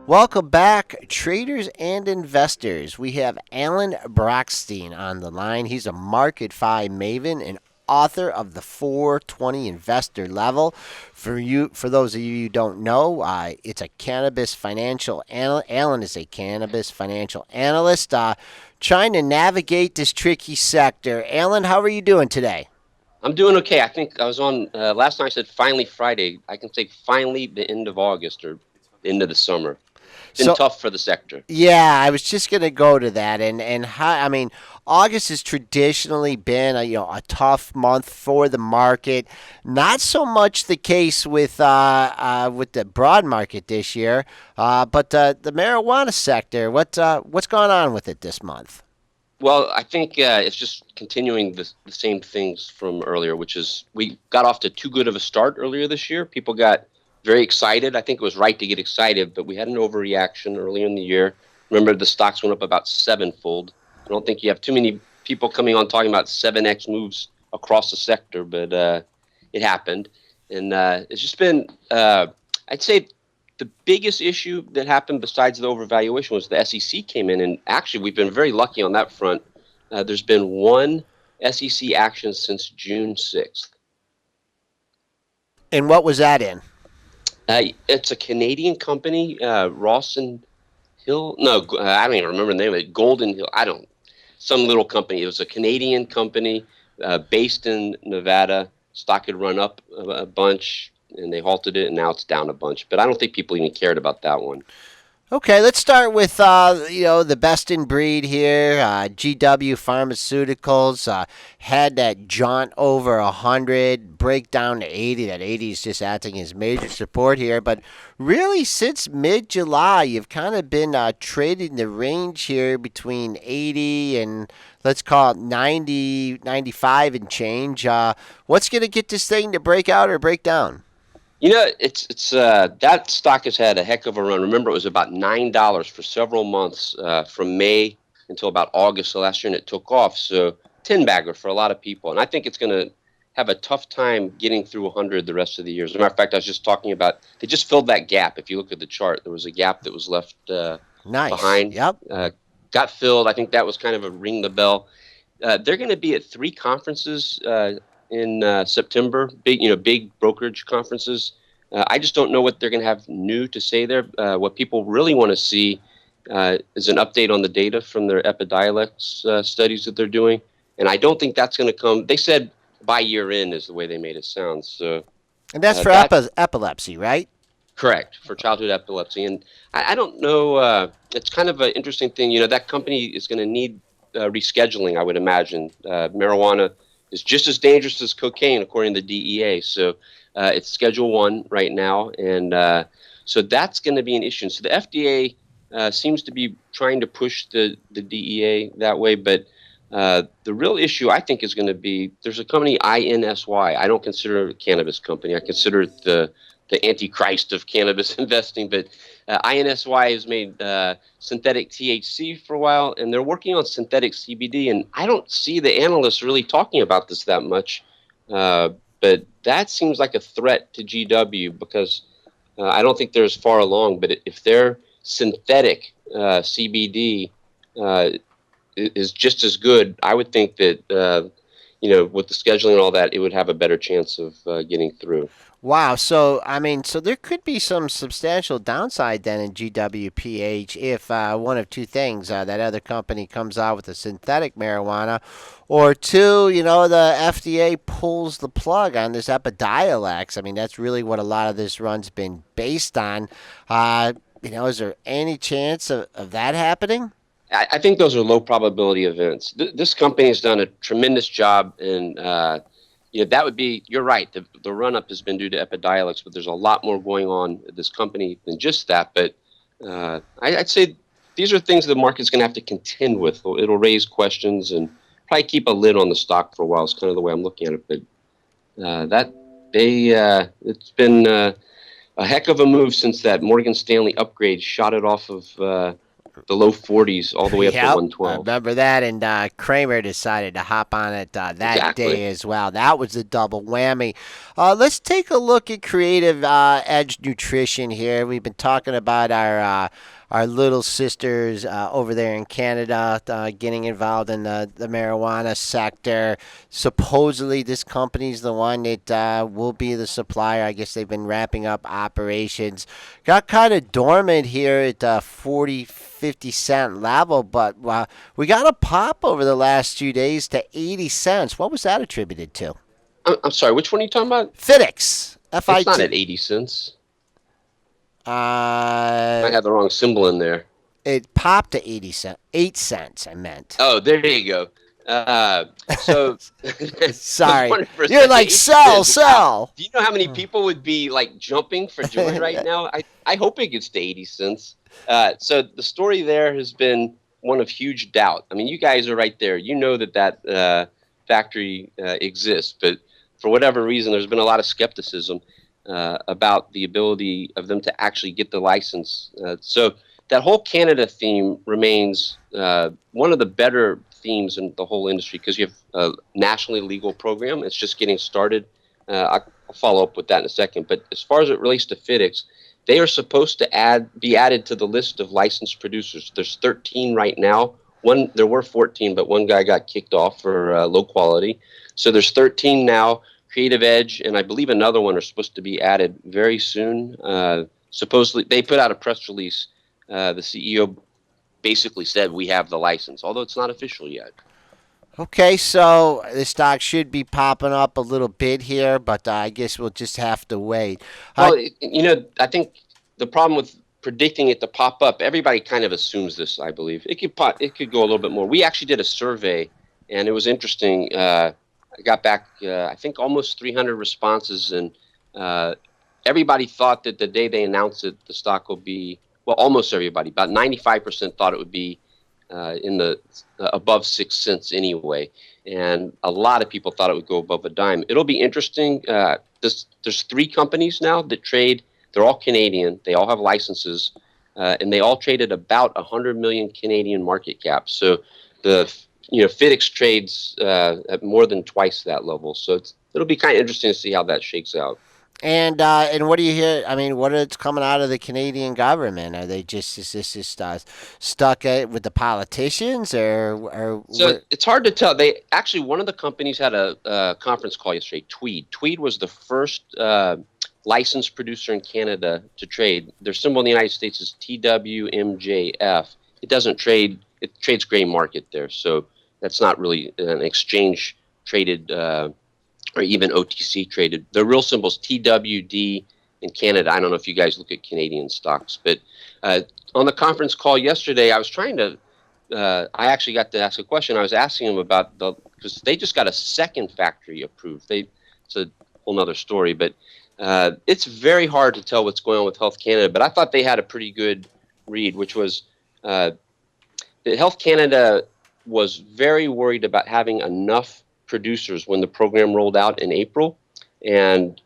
Welcome back, traders and investors. We have Alan Brochstein on the line. He's a Marketfy Maven and author of the 420 Investor Level. For those of you who don't know, it's a cannabis financial analyst. Alan is a cannabis financial analyst trying to navigate this tricky sector. Alan, how are you doing today? I'm doing okay. I think I was on last night. I said finally Friday. I can say finally the end of August or the end of the summer. It's been So, tough for the sector. yeah, I was just gonna go to that, and how, I mean, August has traditionally been a tough month for the market. Not so much the case with the broad market this year, but the marijuana sector. What's going on with it this month? Well, I think it's just continuing the same things from earlier, which is we got off to too good of a start earlier this year. People got very excited. I think it was right to get excited, but we had an overreaction earlier in the year. Remember, the stocks went up about sevenfold. I don't think you have too many people coming on talking about 7x moves across the sector, but it happened. And it's just been, I'd say, the biggest issue that happened besides the overvaluation was the SEC came in, and actually we've been very lucky on that front. There's been one SEC action since June 6th. And what was that in? It's a Canadian company, Ross and Hill. No, I don't even remember the name of it. Golden Hill. I don't. Some little company. It was a Canadian company based in Nevada. Stock had run up a bunch, and they halted it, and now it's down a bunch. But I don't think people even cared about that one. Okay, let's start with the best in breed here. GW Pharmaceuticals had that jaunt over 100, break down to 80. That 80 is just acting as major support here. But really, since mid July, you've kind of been trading the range here between 80 and let's call it 90, 95 and change. What's going to get this thing to break out or break down? It's that stock has had a heck of a run. Remember, it was about $9 for several months from May until about August of last year, and it took off. So 10 bagger for a lot of people, and I think it's going to have a tough time getting through 100 the rest of the year. As a matter of fact, I was just talking about they just filled that gap. If you look at the chart, there was a gap that was left Nice. behind. Yep. Got filled. I think that was kind of a ring the bell. They're going to be at three conferences in September. Big brokerage conferences. I just don't know what they're going to have new to say there. What people really want to see is an update on the data from their Epidiolex studies that they're doing, and I don't think that's going to come. They said by year end is the way they made it sound. So And that's for that epilepsy, right? correct for childhood epilepsy, and I don't know. It's kind of an interesting thing. That company is going to need rescheduling. I would imagine marijuana is just as dangerous as cocaine, according to the DEA. So it's Schedule 1 right now, and so that's going to be an issue. So the FDA seems to be trying to push the DEA that way, but the real issue, I think, is going to be there's a company, INSY. I don't consider it a cannabis company. I consider it the antichrist of cannabis investing, but INSY has made synthetic THC for a while, and they're working on synthetic CBD, and I don't see the analysts really talking about this that much. But that seems like a threat to GW because I don't think they're as far along. But if their synthetic CBD is just as good, I would think that with the scheduling and all that, it would have a better chance of getting through. Wow. So, I mean, so there could be some substantial downside then in GWPH if one of two things that other company comes out with a synthetic marijuana, or two, the FDA pulls the plug on this Epidiolex. I mean, that's really what a lot of this run's been based on. Is there any chance of that happening? I think those are low probability events. This company has done a tremendous job, and that would be. You're right. The run up has been due to Epidiolex, but there's a lot more going on at this company than just that. But I'd say these are things the market's going to have to contend with. It'll raise questions and probably keep a lid on the stock for a while. Is kind of the way I'm looking at it. But it's been a heck of a move since that Morgan Stanley upgrade shot it off of the low 40s all the way up to Yep, I 112. remember that, and Kramer decided to hop on it that Exactly. day as well. That was a double whammy. Let's take a look at Creative Edge Nutrition here. We've been talking about our little sisters over there in Canada getting involved in the marijuana sector. Supposedly, this company's the one that will be the supplier. I guess they've been wrapping up operations. Got kind of dormant here at 40-50 cent level, but we got a pop over the last few days to 80 cents. What was that attributed to? I'm sorry, which one are you talking about? FITX. It's not FIT. at 80 cents. Might Uh, have the wrong symbol in there. it popped to 80 cents. 8 cents, I meant. Oh, there you go. So I was Sorry. wondering for a You're second, like, 80 sell, cents. Wow. sell. Do you know how many people would be like jumping for joy right now? I hope it gets to 80 cents. So the story there has been one of huge doubt. I mean, you guys are right there. You know that factory exists, but for whatever reason, there's been a lot of skepticism about the ability of them to actually get the license. So that whole Canada theme remains one of the better themes in the whole industry because you have a nationally legal program. It's just getting started. I'll follow up with that in a second. But as far as it relates to FITX, they are supposed to be added to the list of licensed producers. There's 13 right now. There were 14, but one guy got kicked off for low quality. So there's 13 now. Creative Edge and I believe another one are supposed to be added very soon. Supposedly, they put out a press release. The CEO basically said we have the license, although it's not official yet. Okay, so the stock should be popping up a little bit here, but I guess we'll just have to wait. Well, I think the problem with predicting it to pop up, everybody kind of assumes this. I believe it could go a little bit more. We actually did a survey, and it was interesting. I got back, I think, almost 300 responses, and everybody thought that the day they announced it, the stock will be, well, almost everybody, about 95% thought it would be in the above 6 cents anyway, and a lot of people thought it would go above a dime. It'll be interesting. There's three companies now that trade. They're all Canadian. They all have licenses, and they all trade at about 100 million Canadian market cap. So FITX trades at more than twice that level. So it'll be kind of interesting to see how that shakes out. And what do you hear? I mean, what is coming out of the Canadian government? Are they just is this just stuck with the politicians, or So what? it's hard to tell. They actually one of the companies had a conference call yesterday. Tweed. Tweed was the first licensed producer in Canada to trade. Their symbol in the United States is TWMJF. It doesn't trade. It trades gray market there, so that's not really an exchange traded or even OTC traded. The real symbol is TWD in Canada. I don't know if you guys look at Canadian stocks, but on the conference call yesterday, I was trying to. I actually got to ask a question. I was asking them about because they just got a second factory approved. It's a whole nother story, but it's very hard to tell what's going on with Health Canada. But I thought they had a pretty good read, which was that Health Canada was very worried about having enough producers when the program rolled out in April. And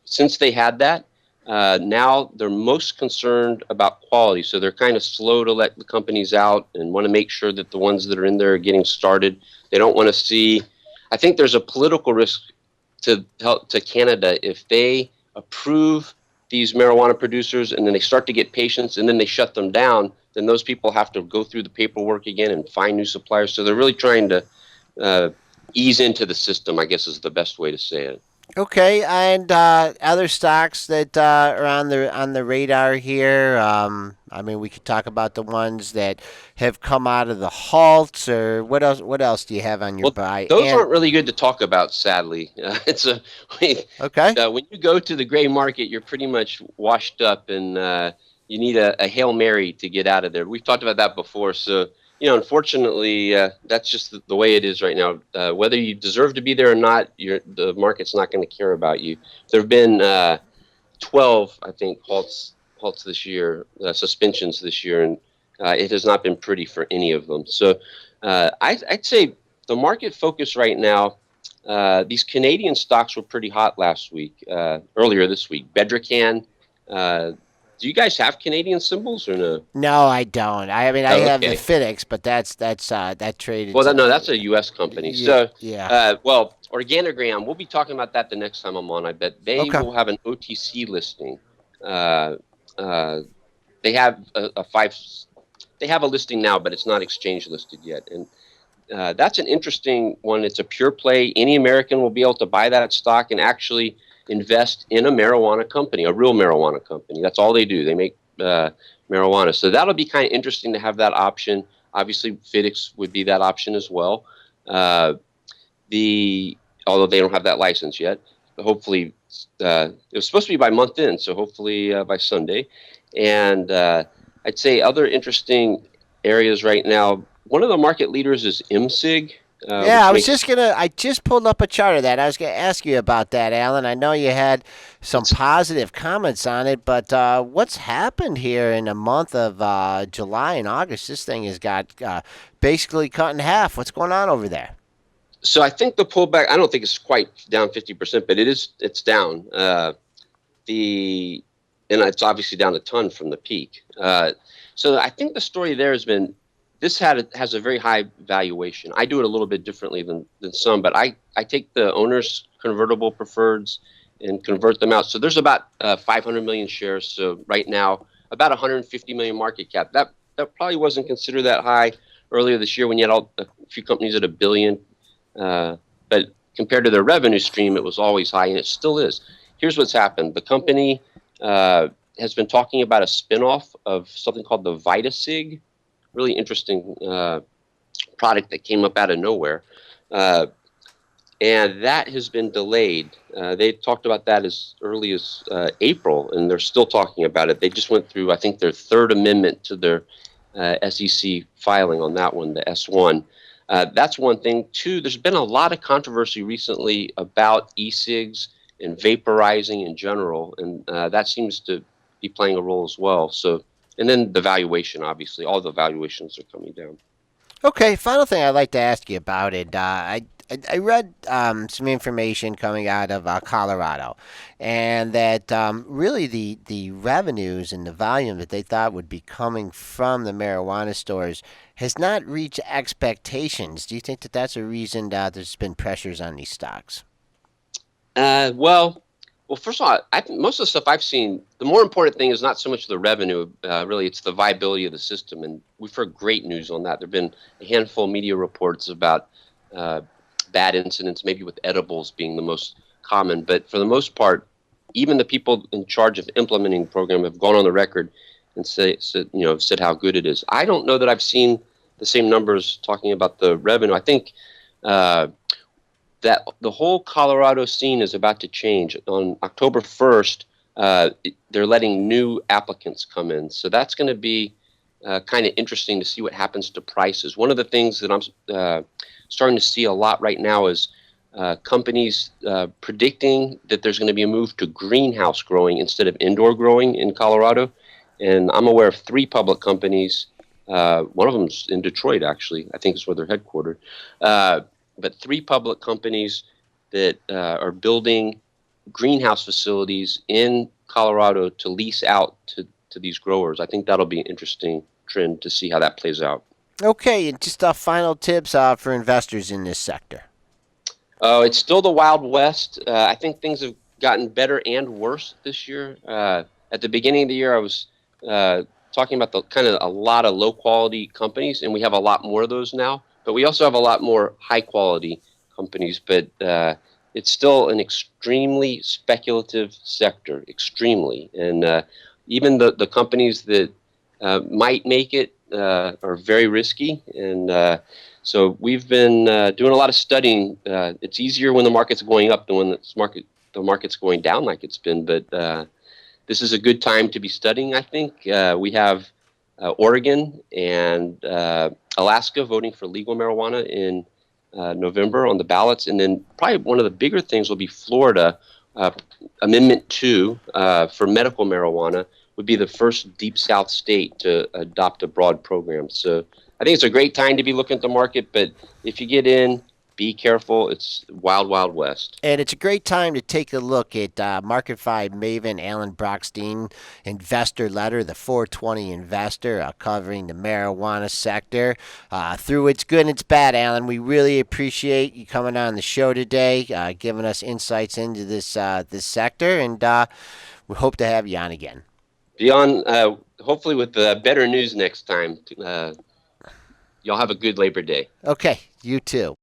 since they had that, now they're most concerned about quality. So they're kind of slow to let the companies out and want to make sure that the ones that are in there are getting started. They don't want to see. I think there's a political risk to Canada if they approve these marijuana producers and then they start to get patients and then they shut them down. Then those people have to go through the paperwork again and find new suppliers. So they're really trying to ease into the system, I guess is the best way to say it. Okay, and other stocks that are on the radar here. I mean, we could talk about the ones that have come out of the halts, or what else? What else do you have on your Well, buy? those And aren't really good to talk about, sadly. okay, When you go to the gray market, you're pretty much washed up, and you need a Hail Mary to get out of there. We've talked about that before, so unfortunately, that's just the way it is right now. Whether you deserve to be there or not, the market's not going to care about you. There have been 12, I think, halts this year, suspensions this year, and it has not been pretty for any of them. So I'd say the market focus right now, these Canadian stocks were pretty hot last week, earlier this week. Bedrocan Do you guys have Canadian symbols or no? No, I don't. I mean, I Oh, have the okay. FedEx, but that Well, traded. no, that's a U.S. company. Yeah, So, yeah. well, Organogram, we'll be talking about that the next time I'm on. I bet they Okay. will have an OTC listing. Uh, uh, they have a five. They have a listing now, but it's not exchange listed yet. And that's an interesting one. It's a pure play. Any American will be able to buy that stock and actually invest in a marijuana company, a real marijuana company. That's all they do. They make marijuana. So that'll be kind of interesting to have that option. Obviously, FedEx would be that option as well. Uh, the Although they don't have that license yet, hopefully it was supposed to be by month end, so hopefully by Sunday. And I'd say other interesting areas right now. One of the market leaders is MSIG, Yeah, which I was makes just gonna. I just pulled up a chart of that. I was gonna ask you about that, Alan. I know you had some it's positive comments on it, but what's happened here in the month of July and August? This thing has got basically cut in half. What's going on over there? so I think the pullback. I don't think it's quite down 50%, but it's down. The And it's obviously down a ton from the peak. So I think the story there has been this has a very high valuation. I do it a little bit differently than some, but I take the owners' convertible preferreds and convert them out. So there's about 500 million shares. So right now, about 150 million market cap. That probably wasn't considered that high earlier this year when you had a few companies at a billion. But compared to their revenue stream, it was always high, and it still is. Here's what's happened. The company has been talking about a spinoff of something called the VitaSig, really interesting product that came up out of nowhere. Uh, and that has been delayed. They talked about that as early as April, and they're still talking about it. They just went through, I think, their third amendment to their SEC filing on that one, the S1. That's one thing. Two, there's been a lot of controversy recently about e-cigs and vaporizing in general, and that seems to be playing a role as well. So, and then the valuation, obviously, all the valuations are coming down. Okay, final thing I'd like to ask you about it. I read some information coming out of Colorado, and that really the revenues and the volume that they thought would be coming from the marijuana stores has not reached expectations. Do you think that that's a reason that there's been pressures on these stocks? Uh, well, well, first of all, most of the stuff I've seen, the more important thing is not so much the revenue, really, it's the viability of the system. And we've heard great news on that. There have been a handful of media reports about uh, bad incidents, maybe with edibles being the most common. But for the most part, even the people in charge of implementing the program have gone on the record and said how good it is. I don't know that I've seen the same numbers talking about the revenue. I think uh, that the whole Colorado scene is about to change. On October 1st, they're letting new applicants come in. So that's going to be kind of interesting to see what happens to prices. One of the things that I'm starting to see a lot right now is companies predicting that there's going to be a move to greenhouse growing instead of indoor growing in Colorado. And I'm aware of three public companies. One of them's in Detroit, actually. I think is where they're headquartered. But three public companies that are building greenhouse facilities in Colorado to lease out to these growers. I think that'll be an interesting trend to see how that plays out. Okay, and just final tips for investors in this sector. Oh, it's still the Wild West. I think things have gotten better and worse this year. At the beginning of the year, I was talking about the kind of a lot of low quality companies, and we have a lot more of those now. But we also have a lot more high quality companies. But it's still an extremely speculative sector, extremely. And even the companies that might make it are very risky. And so we've been doing a lot of studying. It's easier when the market's going up than when the market's going down like it's been. But this is a good time to be studying, I think. We have Oregon and Alaska voting for legal marijuana in November on the ballots. And then probably one of the bigger things will be Florida. Amendment 2 for medical marijuana would be the first Deep South state to adopt a broad program. So I think it's a great time to be looking at the market, but if you get in, be careful. It's wild, wild west. And it's a great time to take a look at Marketfy Maven Alan Brochstein investor letter, the 420 investor, covering the marijuana sector. Through its good and its bad, Alan, we really appreciate you coming on the show today, giving us insights into this sector, and we hope to have you on again. Beyond, hopefully with better news next time. Y'all have a good Labor Day. Okay, you too.